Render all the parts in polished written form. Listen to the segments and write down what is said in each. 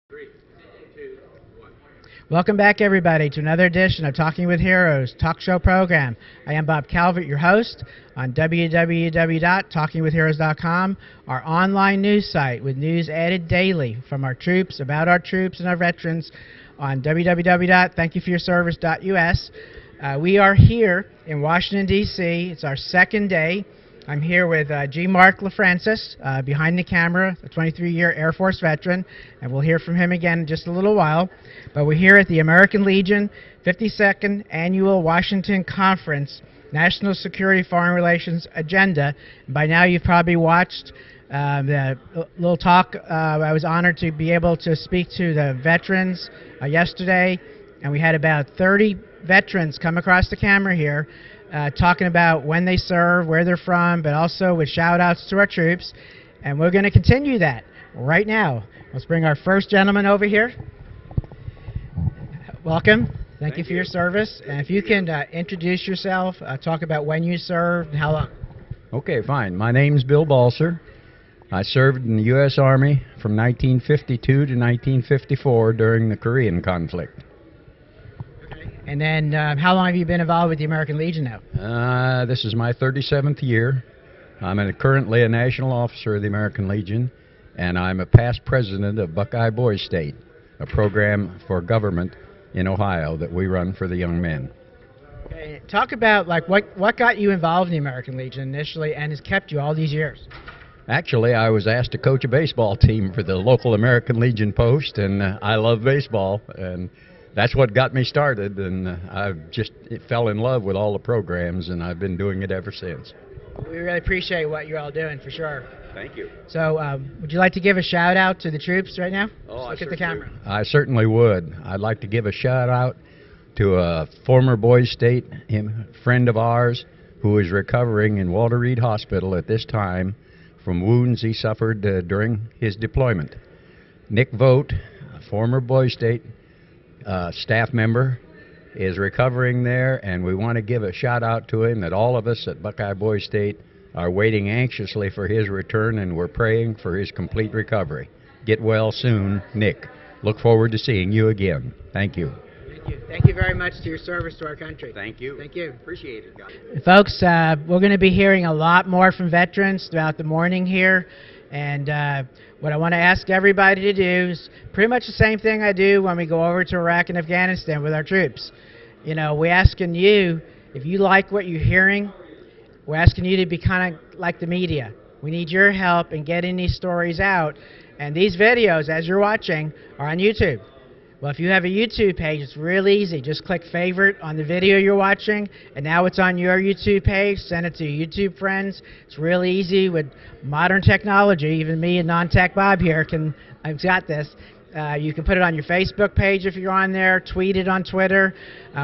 3, 2, 1. Welcome back, everybody, to another edition of Talking with Heroes talk show program. I am Bob Calvert, your host, on www.talkingwithheroes.com, our online news site with news added daily from our troops, about our troops and our veterans on www.thankyouforyourservice.us. We are here in Washington, D.C. It's our second day. I'm here with G. Mark LaFrancis, behind the camera, a 23-year Air Force veteran, and we'll hear from him again in just a little while. But we're here at the American Legion 52nd Annual Washington Conference, National Security Foreign Relations Agenda. And by now you've probably watched the little talk. I was honored to be able to speak to the veterans yesterday, and we had about 30 veterans come across the camera here talking about when they serve, where they're from, but also with shout-outs to our troops. And we're going to continue that right now. Let's bring our first gentleman over here. Welcome. Thank you for your service. And if you can introduce yourself, talk about when you served and how long. Okay, fine. My name's Bill Balser. I served in the U.S. Army from 1952 to 1954 during the Korean conflict. And then how long have you been involved with the American Legion now? This is my 37th year. I'm currently a national officer of the American Legion, and I'm a past president of Buckeye Boys State, a program for government in Ohio that we run for the young men. Okay. Talk about what got you involved in the American Legion initially and has kept you all these years. Actually, I was asked to coach a baseball team for the local American Legion post, and I love baseball, and that's what got me started, and I just fell in love with all the programs, and I've been doing it ever since. We really appreciate what you're all doing, for sure. Thank you. So would you like to give a shout-out to the troops right now? Look at the camera. I certainly would. I'd like to give a shout-out to a former Boys State friend of ours who is recovering in Walter Reed Hospital at this time from wounds he suffered during his deployment. Nick Vogt, a former Boys State staff member, is recovering there, and we want to give a shout out to him that all of us at Buckeye Boys State are waiting anxiously for his return, and we're praying for his complete recovery. Get well soon, Nick. Look forward to seeing you again. Thank you. Thank you. Thank you very much to your service to our country. Thank you. Thank you. Appreciate it, guys. Folks, we're going to be hearing a lot more from veterans throughout the morning here. And what I want to ask everybody to do is pretty much the same thing I do when we go over to Iraq and Afghanistan with our troops. You know, we're asking you, if you like what you're hearing, we're asking you to be kind of like the media. We need your help in getting these stories out. And these videos, as you're watching, are on YouTube. Well, if you have a YouTube page, it's real easy. Just click favorite on the video you're watching, and now it's on your YouTube page. Send it to your YouTube friends. It's really easy with modern technology. Even me and non-tech Bob here I've got this. You can put it on your Facebook page if you're on there, tweet it on Twitter.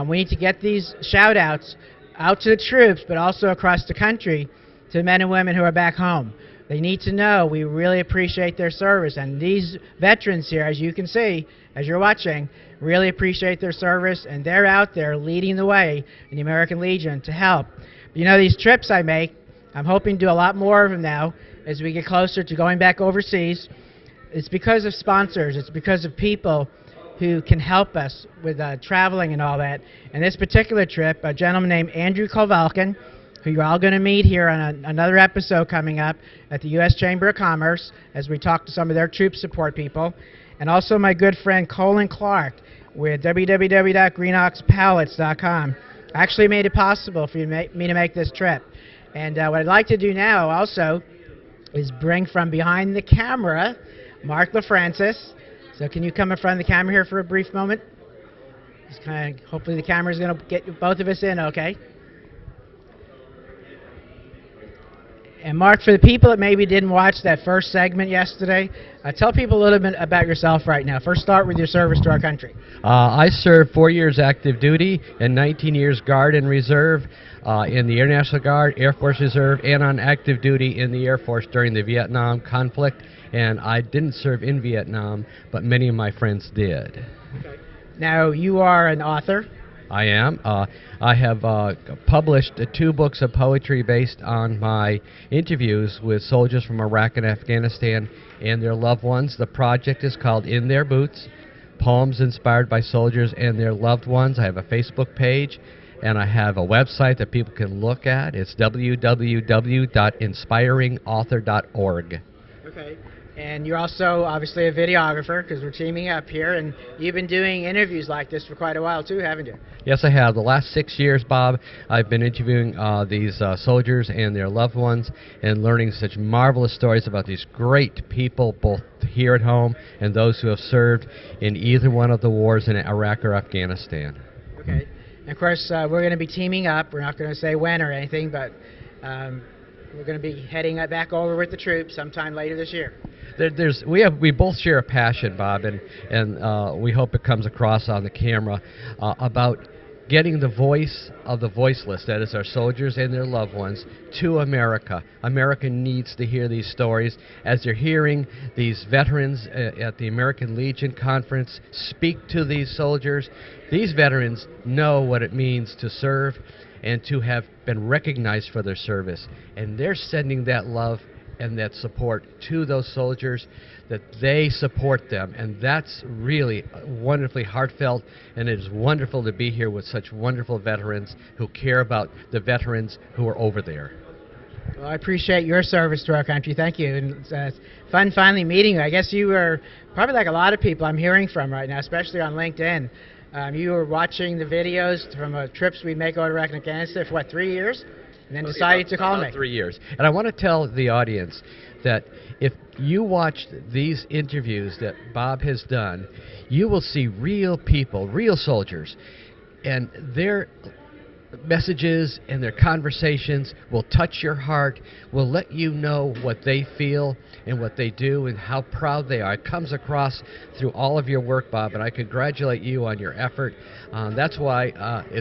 We need to get these shout-outs out to the troops, but also across the country to the men and women who are back home. They need to know we really appreciate their service. And these veterans here, as you can see, as you're watching, really appreciate their service, and they're out there leading the way in the American Legion to help. You know, these trips I make, I'm hoping to do a lot more of them now as we get closer to going back overseas. It's because of sponsors. It's because of people who can help us with traveling and all that. And this particular trip, a gentleman named Andrew Kovalkin, who you're all going to meet here on another episode coming up at the U.S. Chamber of Commerce as we talk to some of their troop support people. And also my good friend Colin Clark with www.greenoxpallets.com actually made it possible for me to make this trip. And what I'd like to do now also is bring from behind the camera Mark LaFrancis. So can you come in front of the camera here for a brief moment? Just kind of, hopefully the camera's going to get both of us in okay. And Mark, for the people that maybe didn't watch that first segment yesterday, tell people a little bit about yourself right now. First, start with your service to our country. I served 4 years active duty and 19 years Guard and Reserve in the Air National Guard, Air Force Reserve, and on active duty in the Air Force during the Vietnam conflict. And I didn't serve in Vietnam, but many of my friends did. Okay. Now, you are an author. I am. I have published 2 books of poetry based on my interviews with soldiers from Iraq and Afghanistan and their loved ones. The project is called In Their Boots, Poems Inspired by Soldiers and Their Loved Ones. I have a Facebook page, and I have a website that people can look at. It's www.inspiringauthor.org. Okay. And you're also obviously a videographer, because we're teaming up here, and you've been doing interviews like this for quite a while too, haven't you? Yes, I have. The last 6 years, Bob, I've been interviewing these soldiers and their loved ones and learning such marvelous stories about these great people, both here at home and those who have served in either one of the wars in Iraq or Afghanistan. Okay. And of course, we're going to be teaming up. We're not going to say when or anything, but we're going to be heading back over with the troops sometime later this year. We both share a passion, Bob, and we hope it comes across on the camera about getting the voice of the voiceless, that is our soldiers and their loved ones, to America. America needs to hear these stories. As they're hearing these veterans at the American Legion Conference speak to these soldiers, these veterans know what it means to serve and to have been recognized for their service. And they're sending that love and that support to those soldiers, that they support them. And that's really wonderfully heartfelt, and it is wonderful to be here with such wonderful veterans who care about the veterans who are over there. Well, I appreciate your service to our country. Thank you. And it's fun finally meeting you. I guess you were probably like a lot of people I'm hearing from right now, especially on LinkedIn. You were watching the videos from trips we make over to Iraq and Afghanistan for, what, 3 years? And then decided to call me. 3 years. And I want to tell the audience that if you watch these interviews that Bob has done, you will see real people, real soldiers, and their messages and their conversations will touch your heart, will let you know what they feel and what they do and how proud they are. It comes across through all of your work, Bob, and I congratulate you on your effort. That's why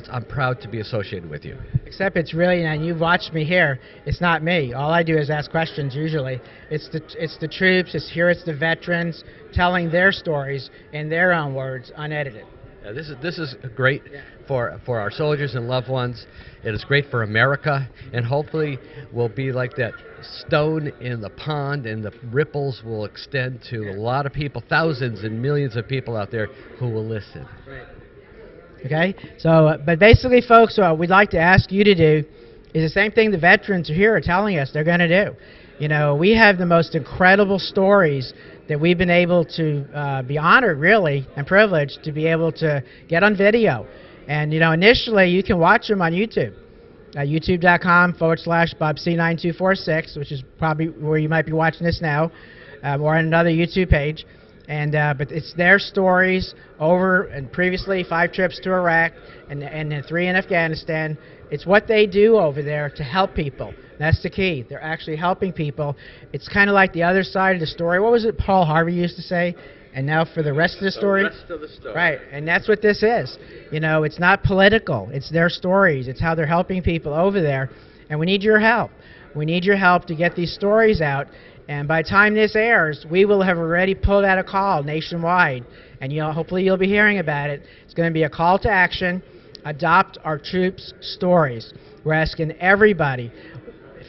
I'm proud to be associated with you. Except it's really, and you've watched me here, it's not me. All I do is ask questions usually. It's the troops, it's the veterans telling their stories in their own words, unedited. This is great for our soldiers and loved ones. It is great for America, and hopefully will be like that stone in the pond, and the ripples will extend to a lot of people, thousands and millions of people out there who will listen. Right. Okay? So, but basically, folks, what we'd like to ask you to do is the same thing the veterans are here are telling us they're going to do. You know, we have the most incredible stories that we've been able to be honored, really, and privileged to be able to get on video. And, you know, initially, you can watch them on YouTube. YouTube.com/BobC9246, which is probably where you might be watching this now, or on another YouTube page. And but it's their stories over, and previously 5 trips to Iraq and 3 in Afghanistan. It's what they do over there to help people. That's the key. They're actually helping people. It's kind of like the other side of the story. What was it Paul Harvey used to say? And now for the rest of the story? The rest of the story. Right, and that's what this is. You know, it's not political. It's their stories. It's how they're helping people over there. And we need your help. We need your help to get these stories out. And by the time this airs, we will have already pulled out a call nationwide. And hopefully you'll be hearing about it. It's going to be a call to action. Adopt our troops' stories. We're asking everybody,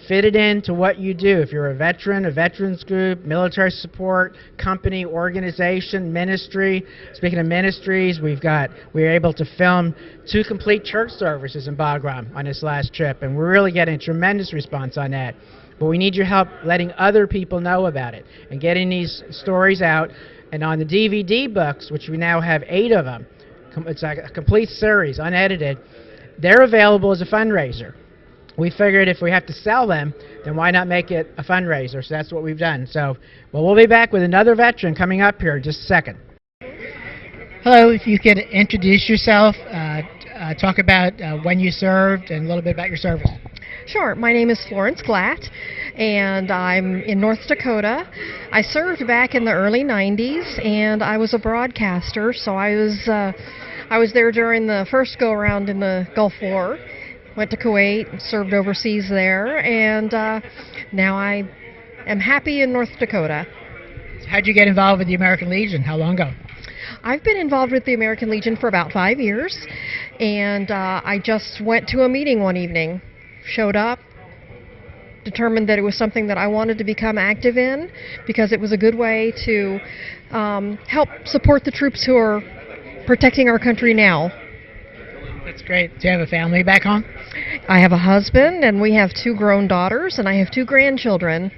fit it into what you do. If you're a veteran, a veterans group, military support, company, organization, ministry. Speaking of ministries, we were able to film 2 complete church services in Bagram on this last trip, and we're really getting a tremendous response on that. But we need your help letting other people know about it and getting these stories out. And on the DVD books, which we now have 8 of them, it's like a complete series, unedited, they're available as a fundraiser. We figured if we have to sell them, then why not make it a fundraiser? So that's what we've done. So, well, we'll be back with another veteran coming up here in just a second. Hello, if you could introduce yourself, talk about when you served and a little bit about your service. Sure. My name is Florence Glatt, and I'm in North Dakota. I served back in the early 90s, and I was a broadcaster, so I was there during the first go-around in the Gulf War. Went to Kuwait, served overseas there, and now I am happy in North Dakota. How'd you get involved with the American Legion? How long ago? I've been involved with the American Legion for about 5 years, And I just went to a meeting one evening, showed up, determined that it was something that I wanted to become active in because it was a good way to help support the troops who are protecting our country now. That's great. Do you have a family back home? I have a husband, and we have 2 grown daughters, and I have 2 grandchildren.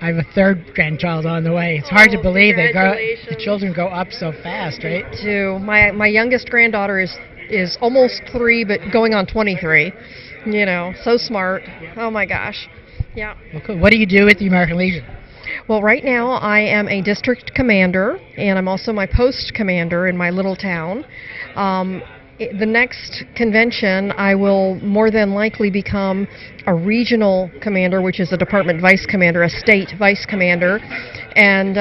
I have a 3rd grandchild on the way. It's hard to believe congratulations. the children go up so fast, right? My youngest granddaughter is almost 3, but going on 23. You know, so smart. Oh my gosh. Yeah. Well, cool. What do you do with the American Legion? Well, right now I am a district commander, and I'm also my post commander in my little town. The next convention, I will more than likely become a regional commander, which is a department vice commander, a state vice commander, and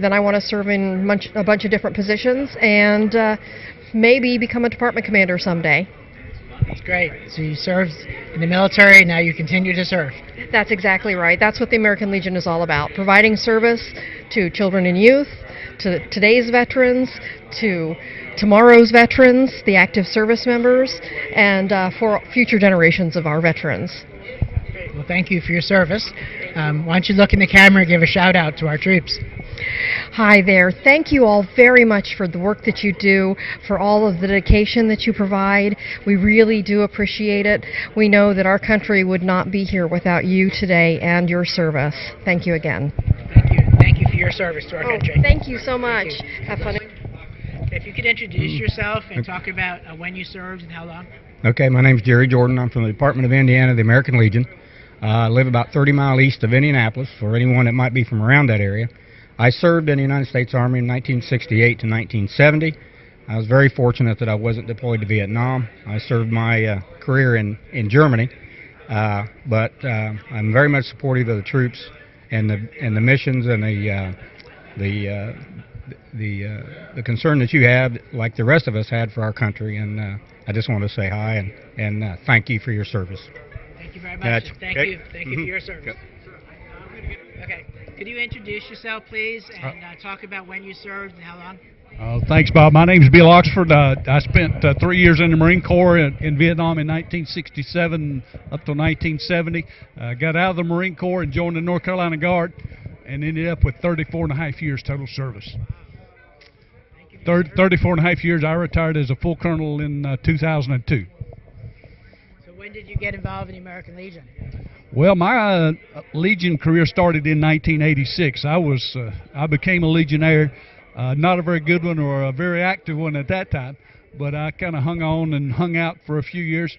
then I want to serve in a bunch of different positions, and maybe become a department commander someday. That's great. So you served in the military, now you continue to serve. That's exactly right. That's what the American Legion is all about, providing service to children and youth, to today's veterans, to tomorrow's veterans, the active service members, and for future generations of our veterans. Great. Well, thank you for your service. Why don't you look in the camera and give a shout out to our troops. Hi there. Thank you all very much for the work that you do, for all of the dedication that you provide. We really do appreciate it. We know that our country would not be here without you today and your service. Thank you again. Thank you. Thank you for your service to our country. Thank you so much. Have fun. If you could introduce yourself and talk about when you served and how long. Okay, my name's Jerry Jordan. I'm from the Department of Indiana, the American Legion. I live about 30 miles east of Indianapolis, for anyone that might be from around that area. I served in the United States Army in 1968 to 1970. I was very fortunate that I wasn't deployed to Vietnam. I served my career in Germany, but I'm very much supportive of the troops and the missions and the concern that you have, like the rest of us had for our country. And I just want to say hi and thank you for your service. Thank you very much. Thank you. Thank you for your service. Yep. Okay. Could you introduce yourself, please, and talk about when you served and how long? Thanks, Bob. My name is Bill Oxford. I spent 3 years in the Marine Corps in Vietnam in 1967 up till 1970. Got out of the Marine Corps and joined the North Carolina Guard and ended up with 34 and a half years total service. 34 and a half years. I retired as a full colonel in 2002. So when did you get involved in the American Legion? Well, my Legion career started in 1986. I became a Legionnaire, not a very good one or a very active one at that time, but I kind of hung on and hung out for a few years.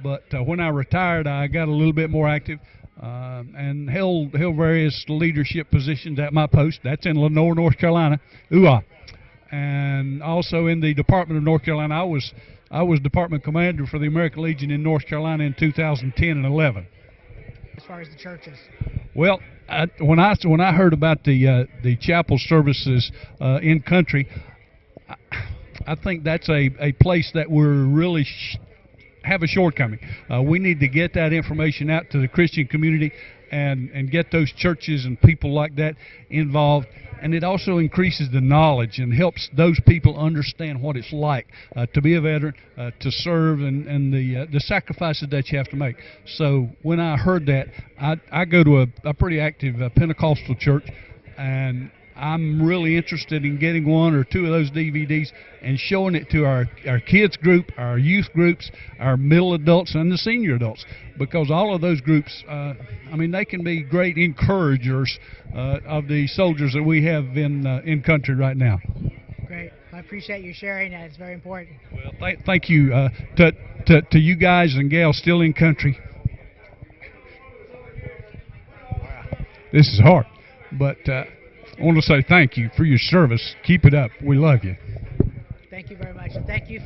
But when I retired, I got a little bit more active and held various leadership positions at my post. That's in Lenore, North Carolina, and also in the Department of North Carolina. I was department commander for the American Legion in North Carolina in 2010 and 11. As far as the churches? Well, when I heard about the chapel services in country, I think that's a place that we're really have a shortcoming. We need to get that information out to the Christian community and get those churches and people like that involved. And it also increases the knowledge and helps those people understand what it's like to be a veteran, to serve, and the sacrifices that you have to make. So when I heard that, I go to a pretty active Pentecostal church, and I'm really interested in getting 1 or 2 of those DVDs and showing it to our kids group, our youth groups, our middle adults, and the senior adults, because all of those groups, they can be great encouragers of the soldiers that we have in country right now. Great. I appreciate you sharing that. It's very important. Well, thank you to you guys and gals still in country. This is hard, but I want to say thank you for your service. Keep it up. We love you. Thank you very much. And thank you.